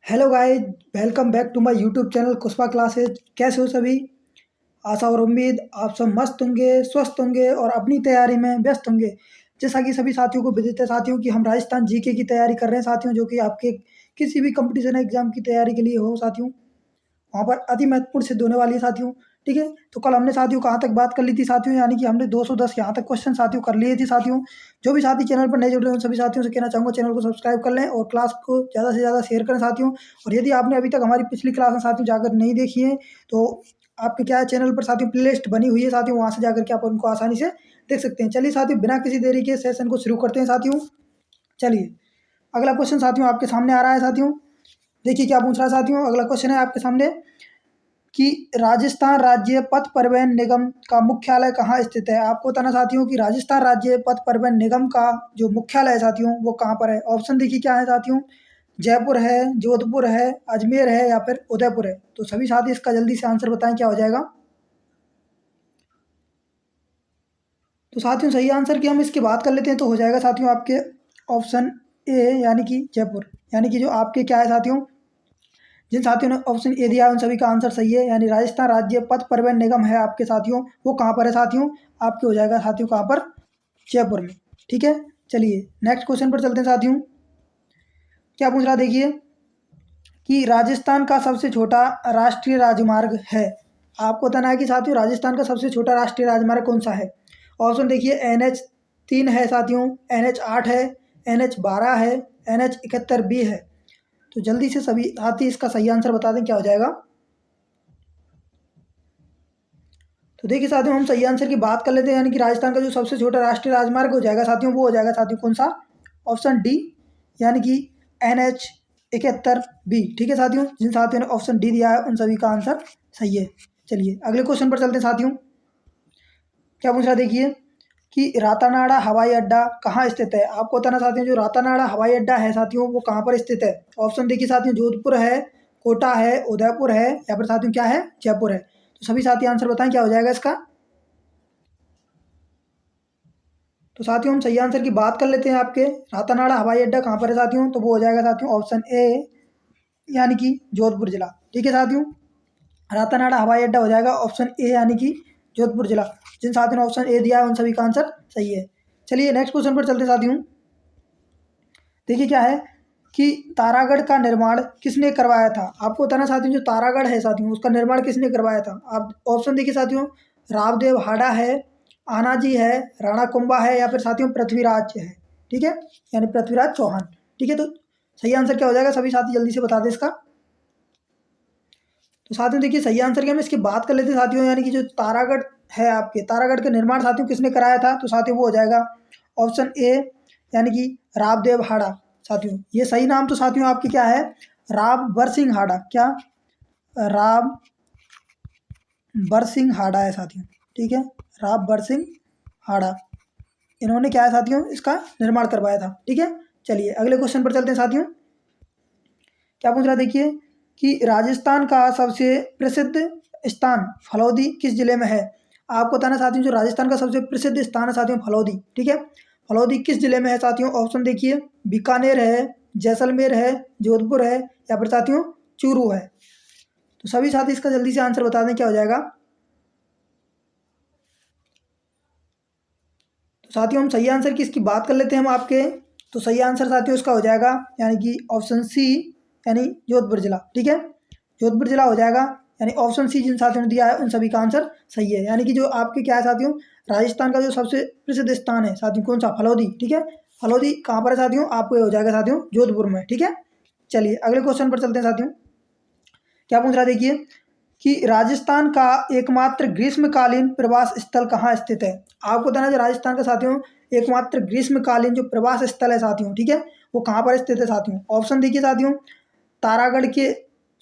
Hello guys, welcome back to my YouTube channel Kushwa classes. कैसे हो सभी? आशा और उम्मीद आप सब मस्त होंगे, स्वस्थ होंगे और अपनी तैयारी में व्यस्त होंगे। जैसा कि सभी साथियों को विदित है साथियों कि हम राजस्थान जीके की तैयारी कर रहे हैं साथियों, जो कि आपके किसी भी कंपटीशन एग्जाम की तैयारी के लिए हो साथियों। वहाँ पर अति महत्वपूर्ण सिद्ध होने वाली है साथियों। ठीक है, तो कल हमने साथियों कहाँ तक बात कर ली थी साथियों, यानी कि हमने 210 यहाँ तक क्वेश्चन साथियों कर लिए थे साथियों। जो भी साथी चैनल पर नए जुड़ रहे हैं उन सभी साथियों से कहना चाहूँगा चैनल को सब्सक्राइब कर लें और क्लास को ज़्यादा से ज़्यादा शेयर करें साथियों। और यदि आपने अभी तक हमारी पिछली क्लास में साथियों जाकर नहीं देखी है तो आपके क्या है, चैनल पर साथियों प्ले लिस्ट बनी हुई है साथियों, वहाँ से जाकर के आप उनको आसानी से देख सकते हैं। चलिए साथियों, बिना किसी देरी के सेशन को शुरू करते हैं साथियों। चलिए, अगला क्वेश्चन साथियों आपके सामने आ रहा है साथियों। देखिए क्या पूछ रहा है साथियों। अगला क्वेश्चन है आपके सामने कि राजस्थान राज्य पथ परिवहन निगम का मुख्यालय कहाँ स्थित है। आपको बताना साथियों कि राजस्थान राज्य पथ परिवहन निगम का जो मुख्यालय है साथियों वो कहाँ पर है। ऑप्शन देखिए क्या है साथियों, जयपुर है, जोधपुर है, अजमेर है या फिर उदयपुर है। तो सभी साथी इसका जल्दी से आंसर बताएं क्या हो जाएगा। तो साथियों सही आंसर की हम इसकी बात कर लेते हैं तो हो जाएगा साथियों आपके ऑप्शन ए, यानी कि जयपुर। यानी कि जो आपके क्या है साथियों, जिन साथियों ने ऑप्शन ए दिया है उन सभी का आंसर सही है। यानी राजस्थान राज्य पथ परिवहन निगम है आपके साथियों, वो कहाँ पर है साथियों, आपके हो जाएगा साथियों कहाँ पर, जयपुर में। ठीक है, चलिए नेक्स्ट क्वेश्चन पर चलते हैं साथियों। क्या पूछ रहा देखिए कि राजस्थान का सबसे छोटा राष्ट्रीय राजमार्ग है। आपको बताना है कि साथियों राजस्थान का सबसे छोटा राष्ट्रीय राजमार्ग कौन सा है। ऑप्शन देखिए, NH 3 है साथियों, NH 8 है, NH 12 है, NH 71B है। तो जल्दी से सभी साथी इसका सही आंसर बता दें क्या हो जाएगा। तो देखिए साथियों, हम सही आंसर की बात कर लेते हैं। यानी कि राजस्थान का जो सबसे छोटा राष्ट्रीय राजमार्ग हो जाएगा साथियों, वो हो जाएगा साथियों कौन सा, ऑप्शन डी, यानी कि NH 71B। ठीक है साथियों, जिन साथियों ने ऑप्शन डी दिया है उन सभी का आंसर सही है। चलिए अगले क्वेश्चन पर चलते हैं साथियों। क्या पूछ रहा देखिए कि रातानाडा हवाई अड्डा कहाँ स्थित है। आपको बताना साथियों जो रातानाडा हवाई अड्डा है साथियों वो कहाँ पर स्थित है। ऑप्शन देखिए साथियों, जोधपुर है, कोटा है, उदयपुर है या फिर साथियों क्या है, जयपुर है। तो सभी साथी आंसर बताएं क्या हो जाएगा इसका। तो साथियों हम सही आंसर की बात कर लेते हैं। आपके रातानाडा हवाई अड्डा कहाँ पर है साथियों, तो वो हो जाएगा साथियों ऑप्शन ए, यानी कि जोधपुर जिला। ठीक है साथियों, रातानाडा हवाई अड्डा हो जाएगा ऑप्शन ए, यानी कि जोधपुर जिला। जिन साथियों ने ऑप्शन ए दिया है उन सभी का आंसर सही है। चलिए नेक्स्ट क्वेश्चन पर चलते साथियों। देखिए क्या है कि तारागढ़ का निर्माण किसने करवाया था। आपको बताना साथियों जो तारागढ़ है साथियों उसका निर्माण किसने करवाया था। आप ऑप्शन देखिए साथियों, रावदेव हाड़ा है, आनाजी है, राणा कुंभा है या फिर साथियों पृथ्वीराज है। ठीक है, यानी पृथ्वीराज चौहान। ठीक है, तो सही आंसर क्या हो जाएगा, सभी साथी जल्दी से बता दें इसका। तो साथियों देखिए सही आंसर की हम इसकी बात कर लेते हैं साथियों। यानी कि जो तारागढ़ है, आपके तारागढ़ का निर्माण साथियों किसने कराया था, तो साथियों वो हो जाएगा ऑप्शन ए, यानी कि रावदेव हाड़ा। साथियों ये सही नाम तो साथियों आपकी क्या है, राव बरसिंह हाड़ा। क्या, राव बरसिंह हाड़ा है साथियों। ठीक है, राव बरसिंह हाड़ा, इन्होंने क्या है साथियों इसका निर्माण करवाया था। ठीक है, चलिए अगले क्वेश्चन पर चलते हैं साथियों। क्या पूछ रहा है देखिए कि राजस्थान का सबसे प्रसिद्ध स्थान फलौदी किस जिले में है। आपको बताना साथियों जो राजस्थान का सबसे प्रसिद्ध स्थान है साथियों फलौदी। ठीक है, फलौदी किस जिले में है साथियों। ऑप्शन देखिए, बीकानेर है, जैसलमेर है, जोधपुर है या फिर साथियों चूरू है। तो सभी साथी इसका जल्दी से आंसर बता दें क्या हो जाएगा। तो साथियों हम सही आंसर की इसकी बात कर लेते हैं हम आपके। तो सही आंसर साथियों इसका हो जाएगा यानी कि ऑप्शन सी, यानी जोधपुर जिला। ठीक है, जोधपुर जिला हो जाएगा। यानी ऑप्शन सी जिन साथियों ने दिया है उन सभी का आंसर सही है। यानी कि जो आपके क्या है साथियों, राजस्थान का जो सबसे प्रसिद्ध स्थान है साथियों कौन सा, फलौदी। ठीक है, फलौदी कहाँ पर है साथियों, आपको ये हो जाएगा साथियों जोधपुर में। ठीक है, चलिए अगले क्वेश्चन पर चलते हैं साथियों। क्या पूछ रहा है देखिए कि राजस्थान का एकमात्र ग्रीष्मकालीन प्रवास स्थल कहाँ स्थित है। आपको बताना जो राजस्थान का साथियों एकमात्र ग्रीष्मकालीन जो प्रवास स्थल है साथियों, ठीक है, वो कहाँ पर स्थित है साथियों। ऑप्शन देखिए साथियों, तारागढ़ के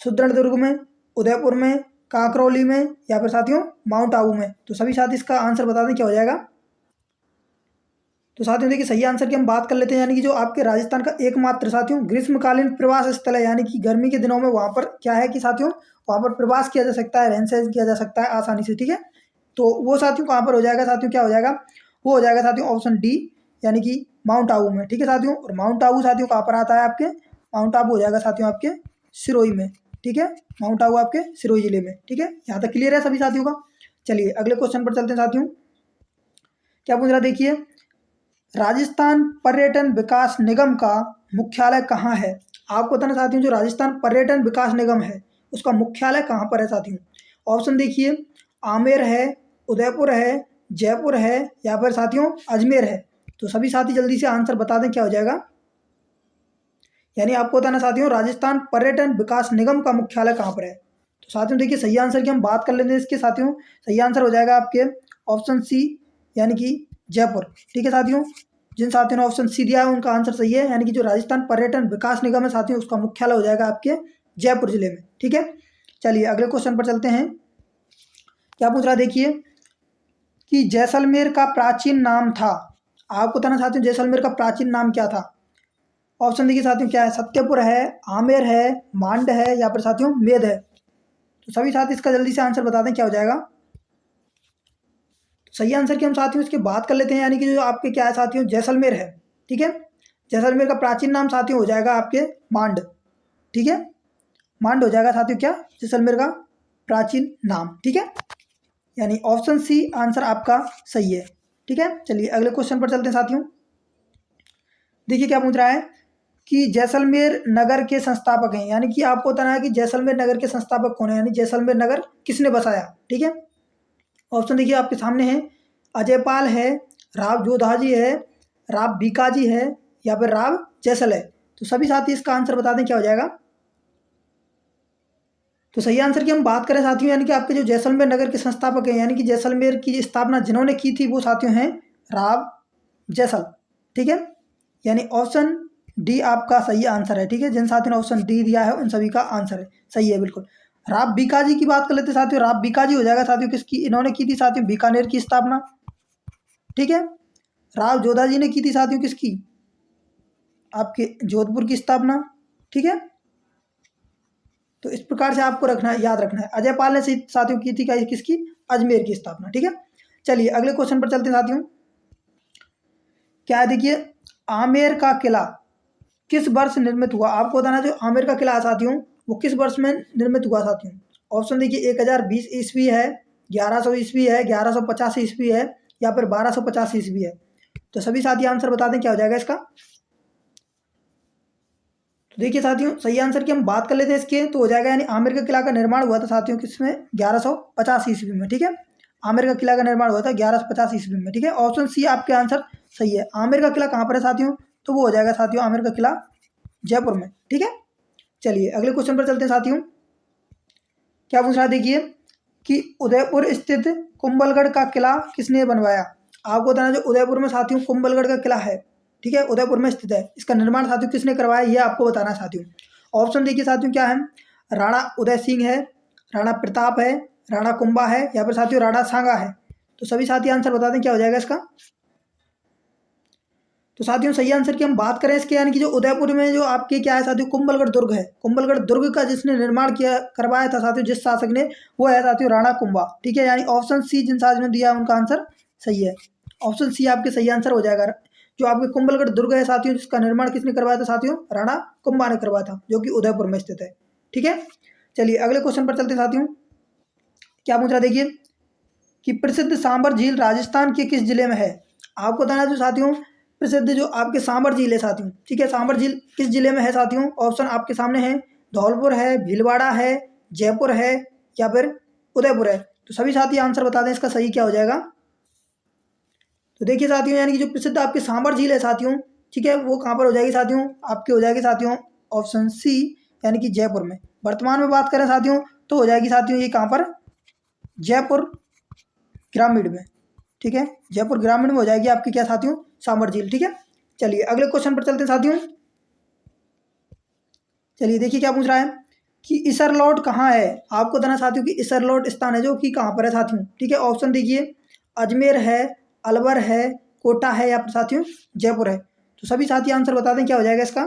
सुदृढ़ में, उदयपुर में, कांकरौली में या फिर साथियों माउंट आबू में। तो सभी साथी इसका आंसर बता दें क्या हो जाएगा। तो साथियों देखिए सही आंसर की हम बात कर लेते हैं। यानी कि जो आपके राजस्थान का एकमात्र साथियों ग्रीष्मकालीन प्रवास स्थल है, यानी कि गर्मी के दिनों में वहाँ पर क्या है कि साथियों वहाँ पर प्रवास किया जा सकता है, रहन सहन किया जा सकता है आसानी से। ठीक है, तो वो साथियों कहाँ पर हो जाएगा साथियों, क्या हो जाएगा, वो हो जाएगा साथियों ऑप्शन डी, यानी कि माउंट आबू में। ठीक है साथियों, और माउंट आबू साथियों कहाँ पर आता है आपके, माउंट आबू हो जाएगा साथियों आपके सिरोही में, ठीक है, माउंट आबू आपके सिरोही जिले में, ठीक है। यहाँ तक क्लियर है सभी साथियों का। चलिए अगले क्वेश्चन पर चलते हैं साथियों। क्या पूछ रहा देखिए, राजस्थान पर्यटन विकास निगम का मुख्यालय कहाँ है? आपको बताना साथियों, जो राजस्थान पर्यटन विकास निगम है उसका मुख्यालय कहाँ पर है साथियों? ऑप्शन देखिए, आमेर है, उदयपुर है, जयपुर है, या फिर साथियों अजमेर है। तो सभी साथी जल्दी से आंसर बता दें क्या हो जाएगा। यानी आपको बताना साथियों, राजस्थान पर्यटन विकास निगम का मुख्यालय कहाँ पर है। तो साथियों देखिए, सही आंसर की हम बात कर लेते हैं इसके साथियों। सही आंसर हो जाएगा आपके ऑप्शन सी, यानी कि जयपुर, ठीक है साथियों। जिन साथियों ने ऑप्शन सी दिया है उनका आंसर सही है, यानी कि जो राजस्थान पर्यटन विकास निगम है साथियों उसका मुख्यालय हो जाएगा आपके जयपुर जिले में, ठीक है। चलिए अगले क्वेश्चन पर चलते हैं। क्या पूछ रहा देखिए, कि जैसलमेर का प्राचीन नाम था। आपको बताना साथियों, जैसलमेर का प्राचीन नाम क्या था। ऑप्शन देखिए साथियों, क्या है, सत्यपुर है, आमेर है, मांड है, या फिर साथियों मेद है। तो सभी साथी इसका जल्दी से आंसर बता दें क्या हो जाएगा। तो सही आंसर की हम साथियों इसकी बात कर लेते हैं, यानी कि जो आपके क्या है साथियों, जैसलमेर है, ठीक है। जैसलमेर का प्राचीन नाम साथियों हो जाएगा आपके मांड, ठीक है। मांड हो जाएगा साथियों क्या, जैसलमेर का प्राचीन नाम, ठीक है। यानी ऑप्शन सी आंसर आपका सही है, ठीक है। चलिए अगले क्वेश्चन पर चलते हैं साथियों। देखिए क्या पूछ रहा है, कि जैसलमेर नगर के संस्थापक हैं, यानी कि आपको बताना है कि जैसलमेर नगर के संस्थापक कौन है, यानी जैसलमेर नगर किसने बसाया, ठीक है। ऑप्शन देखिए आपके सामने है, अजयपाल है, राव जोधाजी है, राव बीकाजी है, या फिर राव जैसल है। तो सभी साथी इसका आंसर बता दें क्या हो जाएगा। तो सही आंसर की हम बात करें साथियों, यानी कि आपके जो जैसलमेर नगर के संस्थापक हैं, यानी कि जैसलमेर की स्थापना जिन्होंने की थी वो साथियों हैं राव जैसल, ठीक है। यानी ऑप्शन डी आपका सही आंसर है, ठीक है। जिन साथियों ने ऑप्शन डी दिया है उन सभी का आंसर है सही है, बिल्कुल। राव बीकाजी की बात कर लेते साथियों। राव बीकाजी हो जाएगा साथियों किसकी, इन्होंने की थी साथियों बीकानेर की स्थापना, ठीक है। राव जोधाजी ने की थी साथियों किसकी, आपके जोधपुर की स्थापना, ठीक है। तो इस प्रकार से आपको रखना है, याद रखना है। अजयपाल ने साथियों की थी क्या, किसकी, अजमेर की स्थापना, ठीक है। चलिए अगले क्वेश्चन पर चलते हैं साथियों। क्या है देखिए, आमेर का किला किस वर्ष निर्मित हुआ। आपको बताना जो आमेर का किला है साथियों वो किस वर्ष में निर्मित हुआ साथियों। ऑप्शन देखिए, 1020 ईस्वी है, 1100 ईस्वी है, 1150 ईस्वी है, या फिर 1250 ईस्वी है। तो सभी साथी आंसर बता दें क्या हो जाएगा इसका। तो देखिए साथियों, सही आंसर की हम बात कर लेते हैं इसके, तो हो जाएगा, यानी आमेर का किला का निर्माण हुआ था साथियों किसमें, 1150 ईस्वी में, ठीक है। आमेर का किला का निर्माण हुआ था 1150 ईस्वी में, ठीक है। ऑप्शन सी आपके आंसर सही है। आमेर का किला कहाँ पर है साथियों, तो वो हो जाएगा साथियों आमेर का किला जयपुर में, ठीक है। चलिए अगले क्वेश्चन पर चलते हैं साथियों। क्या पूछ रहा है देखिए, कि उदयपुर स्थित कुंभलगढ़ का किला किसने बनवाया। आपको बताना जो उदयपुर में साथियों कुंभलगढ़ का किला है, ठीक है, उदयपुर में स्थित है, इसका निर्माण साथियों किसने करवाया ये आपको बताना है साथियों। ऑप्शन देखिए साथियों क्या है, राणा उदय सिंह है, राणा प्रताप है, राणा कुंभा है, या फिर साथियों राणा सांगा है। तो सभी साथी आंसर बता दें क्या हो जाएगा इसका। तो साथियों सही आंसर की हम बात करें इसके, यानी कि जो उदयपुर में जो आपके क्या है साथियों, कुंभलगढ़ दुर्ग है। कुंभलगढ़ दुर्ग का जिसने निर्माण किया करवाया था साथियों, जिस शासक ने, वो है साथियों राणा कुंभा, ठीक है। यानी ऑप्शन सी जिन साथियों ने दिया उनका आंसर सही है। ऑप्शन सी आपके सही आंसर हो जाएगा। जो आपके कुंभलगढ़ दुर्ग है साथियों, जिसका निर्माण किसने करवाया था साथियों, राणा कुंभा ने करवाया था, जो कि उदयपुर में स्थित है, ठीक है। चलिए अगले क्वेश्चन पर चलते साथियों। क्या पूछ रहा देखिए, कि प्रसिद्ध सांबर झील राजस्थान के किस जिले में है। आपको बताना है जो साथियों प्रसिद्ध जो आपके सांबर झील है साथियों, ठीक है, सांबर झील किस जिले में है साथियों। ऑप्शन आपके सामने है, धौलपुर है, भीलवाड़ा है, जयपुर है, या फिर उदयपुर है। तो सभी साथी आंसर बता दें इसका सही क्या हो जाएगा। तो देखिए साथियों, यानी कि जो प्रसिद्ध आपके सांबर झील है साथियों, ठीक है, वो कहाँ पर हो जाएगी साथियों, आपकी हो जाएगी साथियों ऑप्शन सी, यानी कि जयपुर में। वर्तमान में बात करें साथियों तो हो जाएगी साथियों ये कहाँ पर, जयपुर ग्रामीण में, ठीक है, जयपुर ग्रामीण में हो जाएगी आपकी क्या साथियों, सांबर झील, ठीक है। चलिए अगले क्वेश्चन पर चलते हैं साथियों। चलिए देखिए क्या पूछ रहा है, कि इसरलॉट कहाँ है। आपको बताना साथियों कि इसरलॉट स्थान है जो कि कहाँ पर है साथियों, ठीक है। ऑप्शन देखिए, अजमेर है, अलवर है, कोटा है, या फिर साथियों जयपुर है। तो सभी साथी आंसर बता दें क्या हो जाएगा इसका।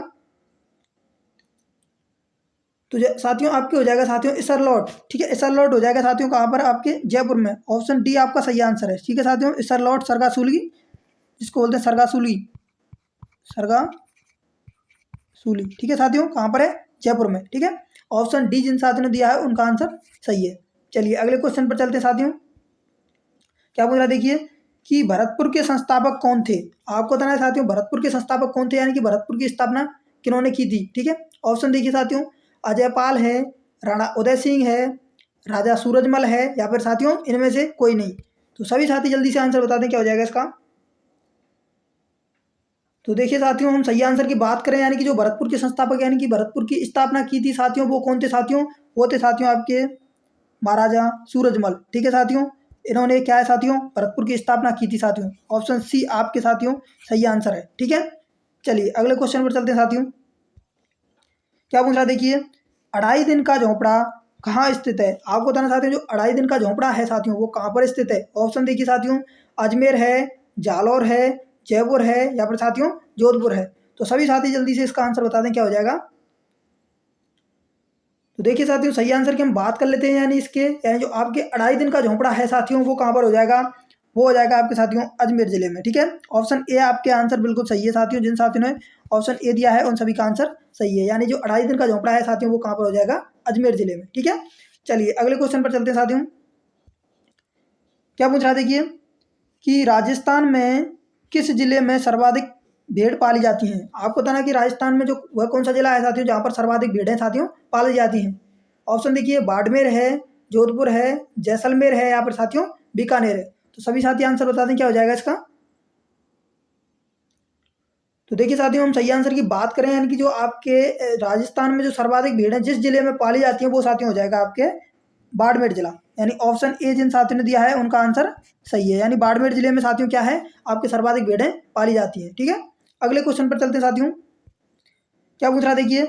तो साथियों आपके हो जाएगा साथियों इसरलॉट, ठीक है, इसरलॉट हो जाएगा साथियों कहाँ पर, आपके जयपुर में। ऑप्शन डी आपका सही आंसर है, ठीक है साथियों। इसरलॉट सरगासूली, जिसको बोलते हैं सरगासूली, सरगासूली, ठीक है साथियों, कहाँ पर है, जयपुर में, ठीक है। ऑप्शन डी जिन साथियों ने दिया है उनका आंसर सही है। चलिए अगले क्वेश्चन पर चलते हैं साथियों। क्या बोल रहा है देखिए कि भरतपुर के संस्थापक कौन थे। आपको बताना है साथियों भरतपुर के संस्थापक कौन थे, यानी कि भरतपुर की स्थापना किन्होंने की थी। ठीक है, ऑप्शन देखिए साथियों, अजयपाल है, राणा उदय सिंह है, राजा सूरजमल है, या फिर साथियों इनमें से कोई नहीं। तो सभी साथी जल्दी से आंसर बता दें क्या हो जाएगा इसका। तो देखिए साथियों, हम सही आंसर की बात करें यानी कि जो भरतपुर के संस्थापक यानी कि भरतपुर की स्थापना की थी साथियों, वो कौन थे साथियों, वो थे साथियों आपके महाराजा सूरजमल। ठीक है साथियों, इन्होंने क्या है साथियों भरतपुर की स्थापना की थी साथियों। ऑप्शन सी आपके साथियों सही आंसर है। ठीक है, चलिए अगले क्वेश्चन पर चलते हैं साथियों। क्या पूछ रहा देखिए, अढ़ाई दिन का झोंपड़ा कहाँ स्थित है। आपको बताना साथियों जो अढ़ाई दिन का झोंपड़ा है साथियों वो कहाँ पर स्थित है। ऑप्शन देखिए साथियों, अजमेर है, जालौर है, जयपुर है, या फिर साथियों जोधपुर है। तो सभी साथी जल्दी से इसका आंसर बता दें क्या हो जाएगा। तो देखिए साथियों सही आंसर की हम बात कर लेते हैं, यानी इसके यानी जो आपके अढ़ाई दिन का झोंपड़ा है साथियों वो कहाँ पर हो जाएगा, वो हो जाएगा आपके साथियों अजमेर जिले में। ठीक है, ऑप्शन ए आपके आंसर बिल्कुल सही है साथियों। जिन साथियों ने ऑप्शन ए दिया है उन सभी का आंसर सही है, यानी जो अढ़ाई दिन का झोंपड़ा है साथियों वो कहाँ पर हो जाएगा, अजमेर जिले में। ठीक है, चलिए अगले क्वेश्चन पर चलते हैं साथियों। क्या पूछ रहा देखिए कि राजस्थान में किस जिले में सर्वाधिक भेड़ पाली जाती हैं। आपको बताना कि राजस्थान में जो वह कौन सा जिला है साथियों जहाँ पर सर्वाधिक भेड़ें साथियों पाली जाती हैं। ऑप्शन देखिए, बाड़मेर है, जोधपुर है, जैसलमेर है, या फिर साथियों बीकानेर है। तो सभी साथी आंसर बता दें क्या हो जाएगा इसका। तो देखिए साथियों, हम सही आंसर की बात करें यानी कि जो आपके राजस्थान में जो सर्वाधिक भेड़ें जिस जिले में पाली जाती हैं वो साथियों हो जाएगा आपके बाड़मेर जिला, यानी ऑप्शन ए जिन साथियों ने दिया है उनका आंसर सही है, यानी बाड़मेर जिले में साथियों क्या है आपके सर्वाधिक भेड़ें पाली जाती है। ठीक है, अगले क्वेश्चन पर चलते हैं साथियों। क्या पूछ रहा देखिए,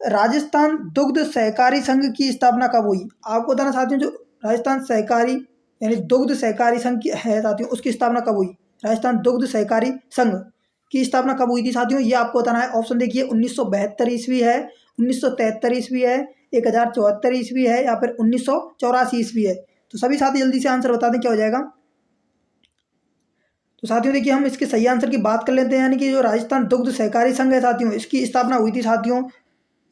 राजस्थान दुग्ध सहकारी संघ की स्थापना कब हुई। आपको बताना साथियों जो राजस्थान सहकारी यानी दुग्ध सहकारी संघ की है साथियों उसकी स्थापना कब हुई। राजस्थान दुग्ध सहकारी संघ की स्थापना कब हुई थी साथियों, ये आपको बताना है। ऑप्शन देखिए, 1972 ईस्वी है, 1973 ईस्वी है, 1074 ईस्वी है, या फिर 1984 ईस्वी है। तो सभी साथी जल्दी से आंसर बता दें क्या हो जाएगा। तो साथियों देखिए, हम इसके सही आंसर की बात कर लेते हैं, यानी कि जो राजस्थान दुग्ध सहकारी संघ है साथियों इसकी स्थापना हुई थी साथियों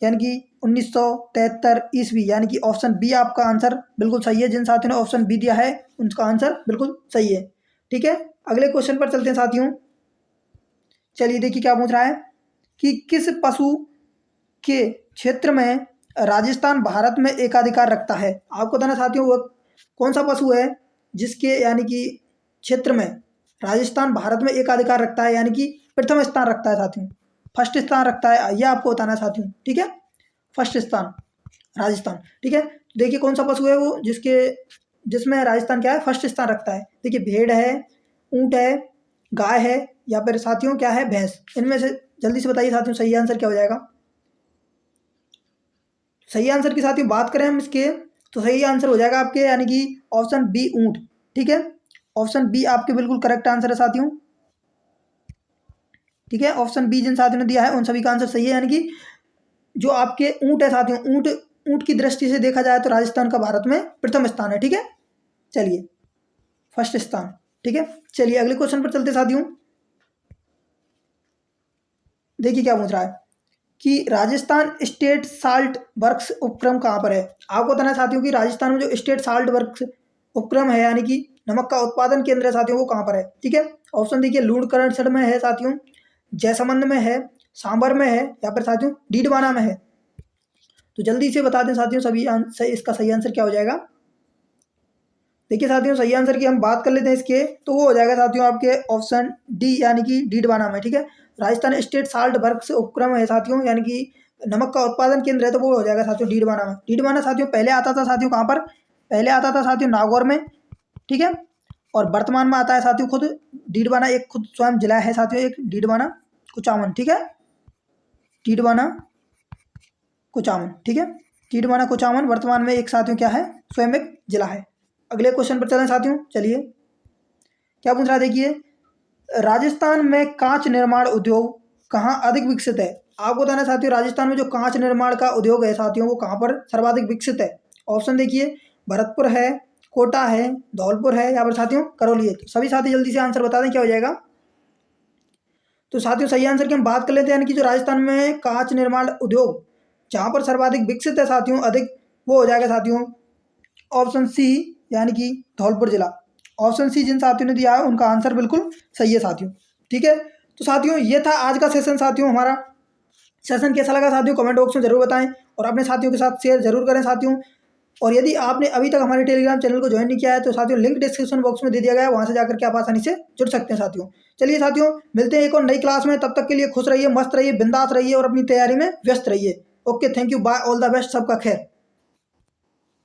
यानी कि 1973 ईस्वी, यानी कि ऑप्शन बी आपका आंसर बिल्कुल सही है। जिन साथियों ने ऑप्शन बी दिया है उनका आंसर बिल्कुल सही है। ठीक है, अगले क्वेश्चन पर चलते हैं साथियों। चलिए देखिए क्या पूछ रहा है कि किस पशु के क्षेत्र में राजस्थान भारत में एकाधिकार रखता है। आपको बताना साथियों वो कौन सा पशु है जिसके यानी कि क्षेत्र में राजस्थान भारत में एकाधिकार रखता है, यानी कि प्रथम स्थान रखता है साथियों, फर्स्ट स्थान रखता है, यह आपको बताना है साथियों। ठीक है, फर्स्ट स्थान राजस्थान। ठीक है, तो देखिए कौन सा पशु है वो जिसमें राजस्थान क्या है फर्स्ट स्थान रखता है। देखिए भेड़ है, ऊंट है, गाय है, या फिर साथियों क्या है भैंस। इनमें से जल्दी से बताइए साथियों सही आंसर क्या हो जाएगा। सही आंसर की साथियों बात करें हम इसके तो सही आंसर हो जाएगा आपके यानी कि ऑप्शन बी ऊंट। ठीक है, ऑप्शन बी आपके बिल्कुल करेक्ट आंसर है साथियों। ठीक है, ऑप्शन बी जिन साथियों ने दिया है उन सभी का आंसर सही है, यानी कि जो आपके ऊंट है साथियों ऊंट ऊंट की दृष्टि से देखा जाए तो राजस्थान का भारत में प्रथम स्थान है। ठीक है, चलिए फर्स्ट स्थान। ठीक है, चलिए अगले क्वेश्चन पर चलते साथियों। देखिए क्या पूछ रहा है कि राजस्थान स्टेट साल्ट वर्क्स उपक्रम कहाँ पर है। आपको बताना है साथियों कि राजस्थान में जो स्टेट साल्ट वर्क्स उपक्रम है यानी कि नमक का उत्पादन केंद्र है साथियों वो कहाँ पर है। ठीक है, ऑप्शन देखिए, लूणकरणसर में है साथियों, जैसमंद में है, सांबर में है, या फिर साथियों डीडवाना में है। तो जल्दी से बता दें साथियों इसका सही आंसर क्या हो जाएगा। देखिए साथियों सही आंसर की हम बात कर लेते हैं इसके तो वो हो जाएगा साथियों आपके ऑप्शन डी यानी कि डीडवाना में। ठीक है, राजस्थान स्टेट साल्ट वर्क्स उपक्रम है साथियों यानी कि नमक का उत्पादन केंद्र है तो वो हो जाएगा साथियों डीडवाना में। डीडवाना साथियों पहले आता था साथियों कहाँ पर, पहले आता था साथियों नागौर में। ठीक है, और वर्तमान में आता है साथियों खुद डीडवाना एक खुद स्वयं जिला है साथियों एक डीडवाना कुचामन। ठीक है, डीडवाना कुचामन। ठीक है, डीडवाना कुचामन वर्तमान में एक साथियों क्या है स्वयं एक जिला है। अगले क्वेश्चन पर चलें साथियों। चलिए क्या पूछ रहा है देखिए, राजस्थान में कांच निर्माण उद्योग कहाँ अधिक विकसित है। आपको बताना है साथियों राजस्थान में जो कांच निर्माण का उद्योग है साथियों वो कहाँ पर सर्वाधिक विकसित है। ऑप्शन देखिए, भरतपुर है, कोटा है, धौलपुर है, या फिर साथियों करौली है। तो सभी साथी जल्दी से आंसर बता दें क्या हो जाएगा। तो साथियों सही आंसर की हम बात कर लेते हैं यानी कि जो राजस्थान में कांच निर्माण उद्योग जहाँ पर सर्वाधिक विकसित है साथियों, अधिक वो हो जाएगा साथियों ऑप्शन सी, यानी कि धौलपुर जिला। ऑप्शन सी जिन साथियों ने दिया है उनका आंसर बिल्कुल सही है साथियों। ठीक है, तो साथियों ये था आज का सेशन साथियों। हमारा सेशन कैसा लगा साथियों कमेंट बॉक्स में जरूर बताएं और अपने साथियों के साथ शेयर जरूर करें साथियों। और यदि आपने अभी तक हमारे टेलीग्राम चैनल को ज्वाइन नहीं किया है तो साथियों लिंक डिस्क्रिप्शन बॉक्स में दे दिया गया है, वहां से जाकर के आप आसानी से जुड़ सकते हैं साथियों। चलिए साथियों, मिलते हैं एक और नई क्लास में, तब तक के लिए खुश रहिए, मस्त रहिए, बिंदास रहिए और अपनी तैयारी में व्यस्त रहिए। Okay, thank you, bye, all the best, सबका खैर।